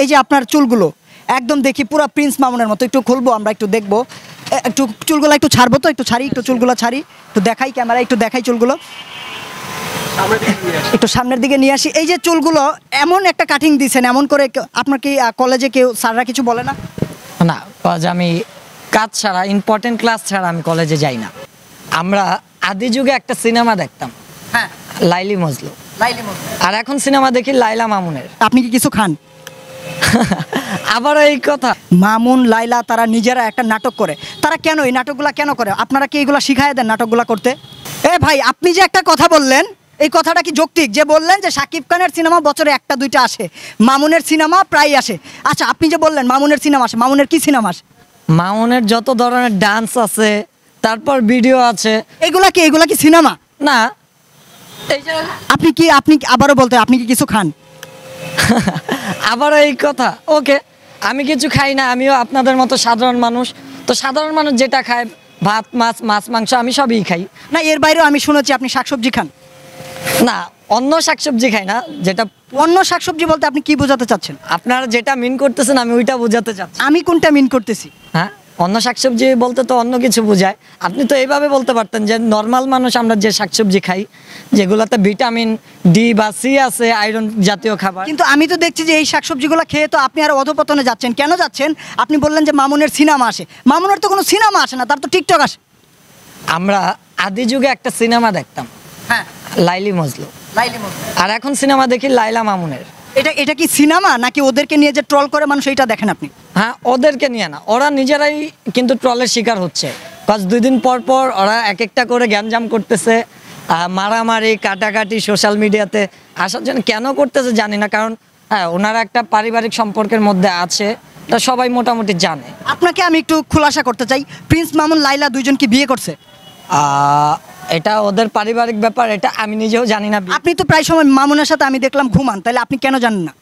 এই যে আপনার চুলগুলো একদম দেখি পুরো প্রিন্স মামুনের মতো। একটু খুলবো, আমরা একটু দেখবো। একটু চুলগুলো একটু ছাড়বো, তো একটু ছাড়ি, একটু চুলগুলো ছাড়ি, একটু দেখাই ক্যামেরা, একটু দেখাই চুলগুলো একটু সামনের দিকে নিয়ে আসি। এই যে চুলগুলো এমন একটা কাটিং দিয়েছেন, এমন করে আপনার কি কলেজে কেউ স্যাররা কিছু বলে না? না, কজ আমি কাজ ছাড়া, ইম্পর্টেন্ট ক্লাস ছাড়া আমি কলেজে যাই না। আমরা আদি যুগে একটা সিনেমা দেখতাম, হ্যাঁ, লাইলি মজনু, আর এখন সিনেমা দেখি লাইলা মামুনের। আপনি কি কিছু খান? আবার এই কথা, মামুন লাইলা তারা নিজেরা একটা নাটক করে, তারা কেন এই নাটকগুলা কেন করে? আপনারা কি এগুলা শিখাই দেন নাটকগুলা করতে? এ ভাই, আপনি যে একটা কথা বললেন, এই কথাটা কি যৌক্তিক? যে বললেন যে শাকিব খানের সিনেমা বছরে একটা দুইটা আসে, মামুনের সিনেমা প্রায় আসে। আচ্ছা, আপনি যে বললেন মামুনের সিনেমা আসে, মামুনের কি সিনেমা আসে? মামুনের যত ধরনের ডান্স আছে, তারপর ভিডিও আছে। এগুলা কি সিনেমা না, এই যে আপনি আবারও বলতে, আপনি কি কিছু খান? আবার এই কথা, ওকে, আমি কিছু খাই না, আমিও আপনাদের মতো সাধারণ মানুষ। তো সাধারণ মানুষ যেটা খায়, ভাত, মাছ, মাংস, আমি সবই খাই। না, এর বাইরেও আমি শুনেছি আপনি শাকসবজি খান। না, অন্য শাকসবজি খাই না। যেটা অন্য শাকসবজি বলতে আপনি কি বোঝাতে চাচ্ছেন? আপনারা যেটা মিন করতেছেন আমি ওইটা বোঝাতে চাচ্ছি। আমি কোনটা মিন করতেছি? হ্যাঁ, অন্য শাকসবজি বলতে তো অন্য কিছু বোঝায়। আপনি তো এইভাবে বলতে পারতেন যে নর্মাল মানুষ আমরা যে শাকসবজি খাই, যেগুলোতে ভিটামিন ডি বা সি আছে, আয়রন জাতীয় খাবার। কিন্তু আমি তো দেখছি যে এই শাকসবজিগুলো খেয়ে তো আপনি আর অধপতনে যাচ্ছেন। কেন যাচ্ছেন? আপনি বললেন যে মামুনের সিনেমা আসে। মামুনের তো কোনো সিনেমা আসে না, তার তো টিকটক আসে। আমরা আদি যুগে একটা সিনেমা দেখতাম, হ্যাঁ, লাইলি মজনু, আর এখন সিনেমা দেখি লাইলা মামুনের। এটা কি সিনেমা নাকি ওদেরকে নিয়ে যে ট্রল করে মানুষ, এইটা দেখেন আপনি? হ্যাঁ, ওদেরকে নিয়ে না, ওরা নিজেরাই কিন্তু ট্রলের শিকার হচ্ছে। কারণ 2 দিন পর পর ওরা এক একটা করে গ্যাঞ্জাম করতেছে, মারামারি, কাটাকাটি সোশ্যাল মিডিয়াতে আসার জন্য। কেন করতেছে জানি না, কারণ হ্যাঁ, ওনারা একটা পারিবারিক সম্পর্কের মধ্যে আছে, তা সবাই মোটামুটি জানে। আপনাকে আমি একটু খুলাসা করতে চাই, প্রিন্স মামুন লাইলা দুইজন কি বিয়ে করছে? এটা ওদের পারিবারিক ব্যাপার, এটা আমি নিজেও জানি না। আপনি তো প্রায় সময় মামুনের সাথে আমি দেখলাম ঘুমান, তাহলে আপনি কেন জানেন না?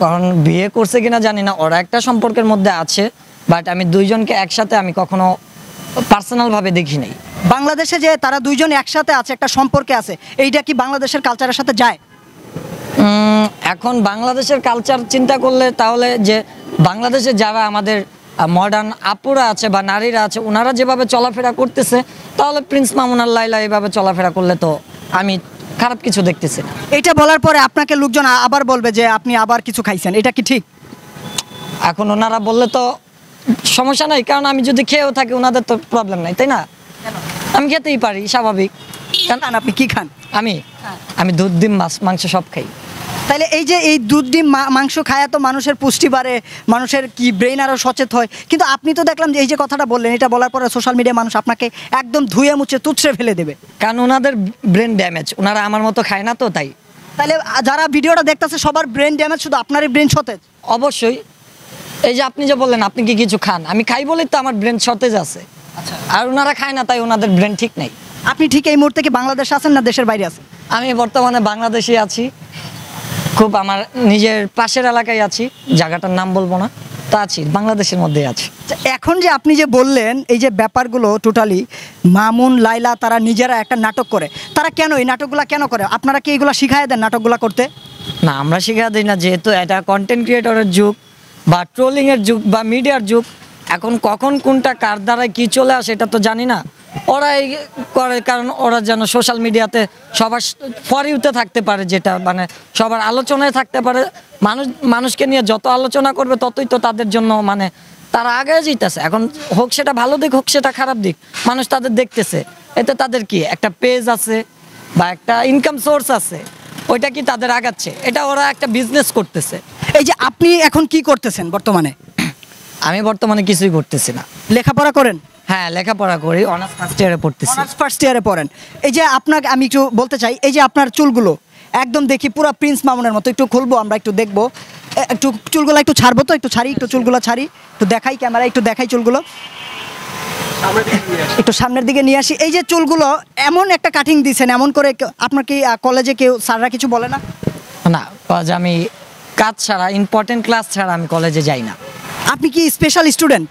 কারণ বিয়ে করছে কিনা জানি না, ওরা একটা সম্পর্কের মধ্যে আছে, বাট আমি দুইজনকে একসাথে আমি কখনো পার্সোনাল ভাবে দেখি নাই। বাংলাদেশে যে তারা দুইজন একসাথে আছে, একটা সম্পর্কে আছে, এইটা কি বাংলাদেশের কালচারের সাথে যায়? এখন বাংলাদেশের কালচার চিন্তা করলে, তাহলে যে বাংলাদেশে যারা আমাদের মডার্ন আপুরা আছে বা নারীরা আছে, ওনারা যেভাবে চলাফেরা করতেছে, তাহলে প্রিন্স মামুন আর লাইলা এইভাবে চলাফেরা করলে তো আমি খারাপ কিছু দেখতেছি না। এটা বলার পরে আপনাকে লোকজন আবার বলবে যে আপনি আবার কিছু খাইছেন, এটা কি ঠিক? এখন ওনারা বললে তো সমস্যা নাই, কারণ আমি যদি খেয়েও থাকি ওনাদের তো প্রবলেম নাই, তাই না? আমি খেতেই পারি, স্বাভাবিক। আপনি কি খান? আমি দুধ, ডিম, মাছ, মাংস সব খাই। তাহলে এই যে এই দুধ, ডিম, মাংস খায় তো মানুষের পুষ্টি বাড়ে, মানুষের কি ব্রেন আরও সচেত হয়। কিন্তু আপনি তো দেখলাম যে এই যে কথাটা বললেন, এটা বলার পরে সোশ্যাল মিডিয়ায় মানুষ আপনাকে একদম ধুয়ে মুছে তুচ্ছড়ে ফেলে দেবে, কারণ ওনাদের ব্রেন ড্যামেজ, ওনারা আমার মতো খায় না তো, তাই। তাহলে যারা ভিডিওটা দেখতেছে সবার ব্রেন ড্যামেজ, শুধু আপনারই ব্রেন সতেজ? অবশ্যই। এই যে আপনি যে বললেন আপনি কি কিছু খান, আমি খাই বলেই তো আমার ব্রেন সতেজ আছে। আচ্ছা, আর ওনারা খায় না, তাই ওনাদের ব্রেন ঠিক নেই। আপনি ঠিক এই মুহূর্তে কি বাংলাদেশে আছেন না দেশের বাইরে আছেন? আমি বর্তমানে বাংলাদেশে আছি, খুব আমার নিজের পাশের এলাকায় আছি, জায়গাটার নাম বলবো না, তো আছি বাংলাদেশের মধ্যে আছি। এখন যে আপনি যে বললেন এই যে ব্যাপারগুলো টোটালি মামুন লাইলা তারা নিজেরা একটা নাটক করে, তারা কেন এই নাটকগুলো কেন করে? আপনারা কি এগুলো শিখাই দেন নাটকগুলো করতে? না, আমরা শিখা দিই না, যেহেতু এটা কন্টেন্ট ক্রিয়েটরের যুগ বা ট্রোলিংয়ের যুগ বা মিডিয়ার যুগ। এখন কখন কোনটা কার দ্বারায় কী চলে আসে এটা তো জানি না, ওরাই করে, কারণ ওরা যেন সোশ্যাল মিডিয়াতে সবার ফর ইউতে থাকতে পারে, যেটা মানে সবার আলোচনায় থাকতে পারে। মানুষকে নিয়ে যত আলোচনা করবে ততই তো তাদের জন্য মানে তারা আগে যেতেছে। এখন হোক সেটা ভালো দিক, হোক সেটা খারাপ দিক, মানুষ তাদের দেখতেছে, এতে তাদের কি একটা পেজ আছে বা একটা ইনকাম সোর্স আছে, ওইটা কি তাদের আগাচ্ছে, এটা ওরা একটা বিজনেস করতেছে। এই যে আপনি এখন কি করতেছেন বর্তমানে? আমি বর্তমানে কিছুই করতেছি না। লেখাপড়া করেন? হ্যাঁ, লেখাপড়া করি, অনার্স ফার্স্ট ইয়ারে পড়তেছি। অনার্স ফার্স্ট ইয়ারে পড়েন। এই যে আপনাকে আমি একটু বলতে চাই, এই যে আপনার চুলগুলো একদম দেখি পুরো প্রিন্স মামুনের মতো। একটু খুলবো, আমরা একটু দেখবো। একটু চুলগুলো একটু ছাড়বো, তো একটু ছাড়ি, একটু চুলগুলো ছাড়ি, একটু দেখাই ক্যামেরা, একটু দেখাই চুলগুলো একটু সামনের দিকে নিয়ে আসি। এই যে চুলগুলো এমন একটা কাটিং দিয়েছেন, এমন করে আপনার কি কলেজে কেউ স্যাররা কিছু বলে না? না, কাজ আমি কাজ ছাড়া, ইম্পর্টেন্ট ক্লাস ছাড়া আমি কলেজে যাই না। আপনি কি স্পেশাল স্টুডেন্ট?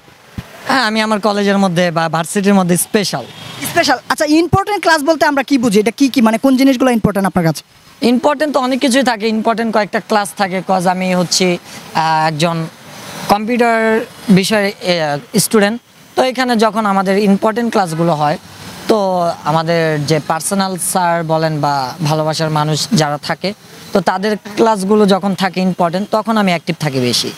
হ্যাঁ, আমি আমার কলেজের মধ্যে বা ভার্সিটির মধ্যে স্পেশাল। আচ্ছা, ইম্পর্টেন্ট ক্লাস বলতে আমরা কি বুঝি? এটা কি কি মানে কোন জিনিসগুলো ইম্পর্টেন্ট আপনার কাছে? ইম্পর্টেন্ট তো অনেক কিছুই থাকে, ইম্পর্টেন্ট কয়েকটা ক্লাস থাকে, কজ আমি হচ্ছে একজন কম্পিউটার বিষয়ের স্টুডেন্ট। তো এখানে যখন আমাদের ইম্পর্টেন্ট ক্লাসগুলো হয়, তো আমাদের যে পার্সোনাল স্যার বলেন বা ভালোবাসার মানুষ যারা থাকে, তো তাদের ক্লাসগুলো যখন থাকে ইম্পর্টেন্ট, তখন আমি অ্যাক্টিভ থাকি বেশি।